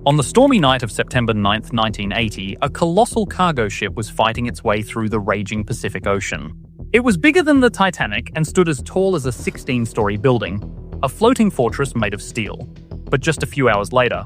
On the stormy night of September 9th, 1980, a colossal cargo ship was fighting its way through the raging Pacific Ocean. It was bigger than the Titanic and stood as tall as a 16-story building, a floating fortress made of steel. But just a few hours later,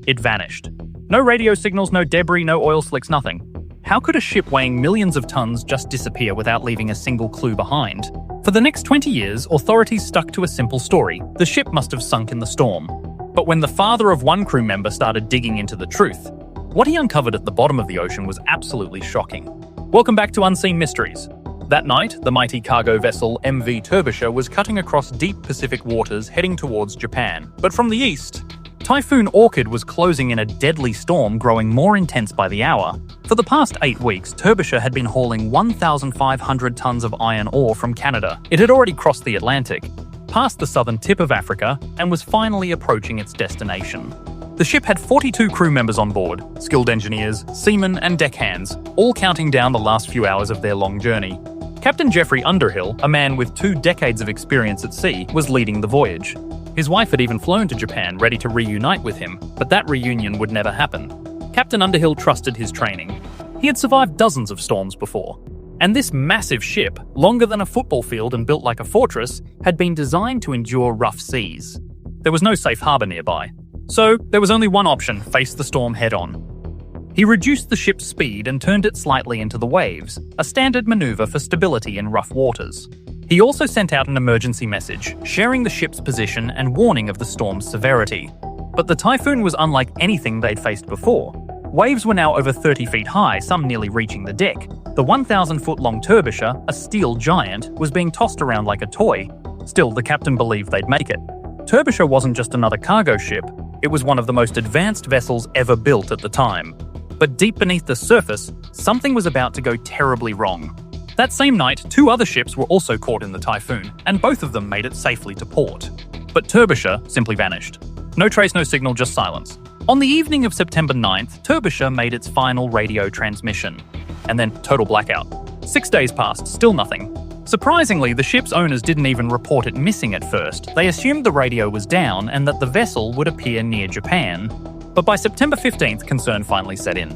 it vanished. No radio signals, no debris, no oil slicks, nothing. How could a ship weighing millions of tons just disappear without leaving a single clue behind? For the next 20 years, authorities stuck to a simple story. The ship must have sunk in the storm. But when the father of one crew member started digging into the truth, what he uncovered at the bottom of the ocean was absolutely shocking. Welcome back to Unseen Mysteries. That night, the mighty cargo vessel MV Turbisher was cutting across deep Pacific waters heading towards Japan. But from the east, Typhoon Orchid was closing in a deadly storm growing more intense by the hour. For the past 8 weeks, Turbisher had been hauling 1,500 tons of iron ore from Canada. It had already crossed the Atlantic, past the southern tip of Africa, and was finally approaching its destination. The ship had 42 crew members on board, skilled engineers, seamen, and deckhands, all counting down the last few hours of their long journey. Captain Jeffrey Underhill, a man with 2 decades of experience at sea, was leading the voyage. His wife had even flown to Japan ready to reunite with him, but that reunion would never happen. Captain Underhill trusted his training. He had survived dozens of storms before. And this massive ship, longer than a football field and built like a fortress, had been designed to endure rough seas. There was no safe harbour nearby. So there was only one option: face the storm head-on. He reduced the ship's speed and turned it slightly into the waves, a standard manoeuvre for stability in rough waters. He also sent out an emergency message, sharing the ship's position and warning of the storm's severity. But the Typhoon was unlike anything they'd faced before. Waves were now over 30 feet high, some nearly reaching the deck. The 1,000-foot-long Turbisher, a steel giant, was being tossed around like a toy. Still, the captain believed they'd make it. Turbisher wasn't just another cargo ship, it was one of the most advanced vessels ever built at the time. But deep beneath the surface, something was about to go terribly wrong. That same night, 2 other ships were also caught in the Typhoon, and both of them made it safely to port. But Turbisher simply vanished. No trace, no signal, just silence. On the evening of September 9th, Turbisher made its final radio transmission. And then total blackout. 6 days passed, still nothing. Surprisingly, the ship's owners didn't even report it missing at first. They assumed the radio was down and that the vessel would appear near Japan. But by September 15th, concern finally set in.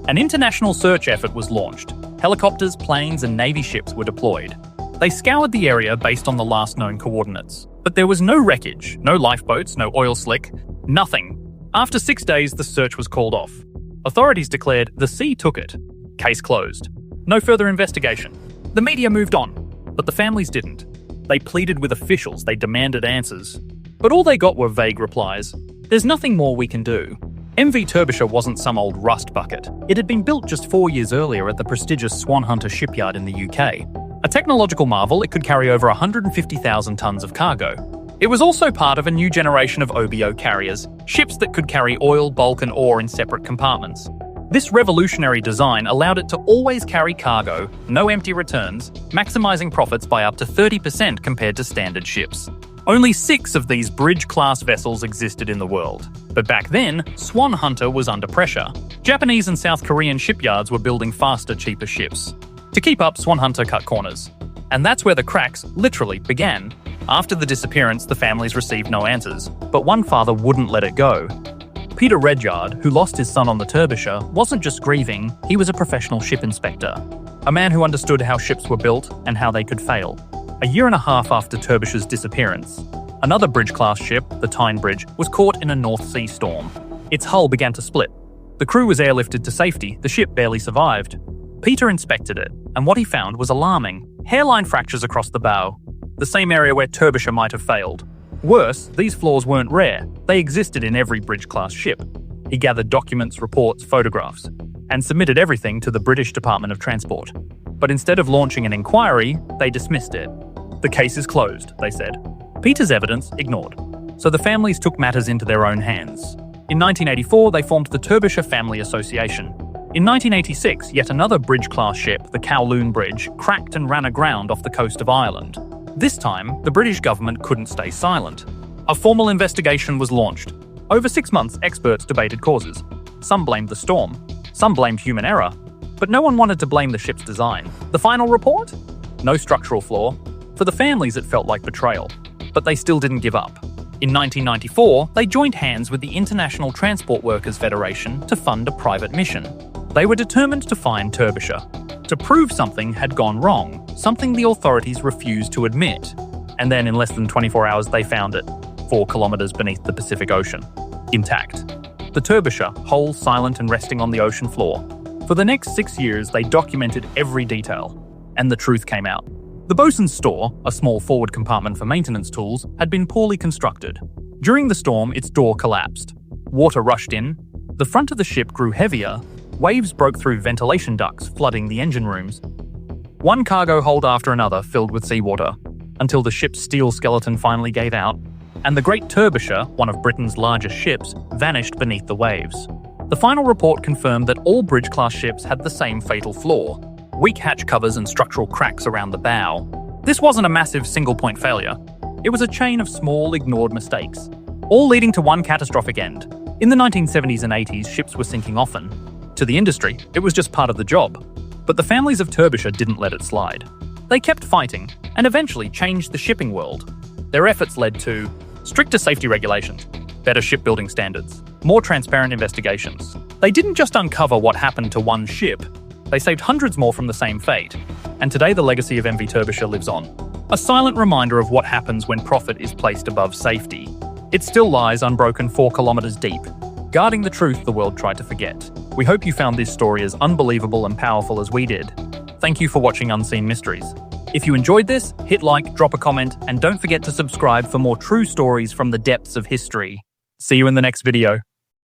An international search effort was launched. Helicopters, planes, and Navy ships were deployed. They scoured the area based on the last known coordinates. But there was no wreckage, no lifeboats, no oil slick, nothing. After 6 days, the search was called off. Authorities declared the sea took it. Case closed. No further investigation. The media moved on, but the families didn't. They pleaded with officials, they demanded answers. But all they got were vague replies. There's nothing more we can do. MV Turbisher wasn't some old rust bucket. It had been built just 4 years earlier at the prestigious Swan Hunter shipyard in the UK. A technological marvel, it could carry over 150,000 tons of cargo. It was also part of a new generation of OBO carriers, ships that could carry oil, bulk, and ore in separate compartments. This revolutionary design allowed it to always carry cargo, no empty returns, maximising profits by up to 30% compared to standard ships. Only 6 of these bridge-class vessels existed in the world. But back then, Swan Hunter was under pressure. Japanese and South Korean shipyards were building faster, cheaper ships. To keep up, Swan Hunter cut corners. And that's where the cracks literally began. After the disappearance, the families received no answers, but one father wouldn't let it go. Peter Redyard, who lost his son on the Turbisher, wasn't just grieving, he was a professional ship inspector. A man who understood how ships were built and how they could fail. A year and a half after Turbisher's disappearance, another bridge-class ship, the Tyne Bridge, was caught in a North Sea storm. Its hull began to split. The crew was airlifted to safety, the ship barely survived. Peter inspected it, and what he found was alarming. Hairline fractures across the bow, the same area where Turbisher might have failed. Worse, these flaws weren't rare. They existed in every bridge-class ship. He gathered documents, reports, photographs, and submitted everything to the British Department of Transport. But instead of launching an inquiry, they dismissed it. The case is closed, they said. Peter's evidence ignored. So the families took matters into their own hands. In 1984, they formed the Turbisher Family Association. In 1986, yet another bridge-class ship, the Kowloon Bridge, cracked and ran aground off the coast of Ireland. This time, the British government couldn't stay silent. A formal investigation was launched. Over 6 months, experts debated causes. Some blamed the storm, some blamed human error, but no one wanted to blame the ship's design. The final report? No structural flaw. For the families, it felt like betrayal. But they still didn't give up. In 1994, they joined hands with the International Transport Workers Federation to fund a private mission. They were determined to find Turbisher, to prove something had gone wrong, something the authorities refused to admit. And then in less than 24 hours they found it, 4 kilometers beneath the Pacific Ocean, intact. The Turbisher, whole, silent and resting on the ocean floor. For the next 6 years they documented every detail, and the truth came out. The bosun's store, a small forward compartment for maintenance tools, had been poorly constructed. During the storm, its door collapsed. Water rushed in, the front of the ship grew heavier, waves broke through ventilation ducts, flooding the engine rooms. One cargo hold after another filled with seawater, until the ship's steel skeleton finally gave out, and the Great Turbisher, one of Britain's largest ships, vanished beneath the waves. The final report confirmed that all bridge-class ships had the same fatal flaw: weak hatch covers and structural cracks around the bow. This wasn't a massive single-point failure. It was a chain of small, ignored mistakes, all leading to one catastrophic end. In the 1970s and 80s, ships were sinking often. To the industry, it was just part of the job. But the families of Turbisher didn't let it slide. They kept fighting, and eventually changed the shipping world. Their efforts led to stricter safety regulations, better shipbuilding standards, more transparent investigations. They didn't just uncover what happened to one ship, they saved hundreds more from the same fate. And today the legacy of MV Turbisher lives on. A silent reminder of what happens when profit is placed above safety. It still lies unbroken 4 kilometers deep, guarding the truth the world tried to forget. We hope you found this story as unbelievable and powerful as we did. Thank you for watching Unseen Mysteries. If you enjoyed this, hit like, drop a comment, and don't forget to subscribe for more true stories from the depths of history. See you in the next video.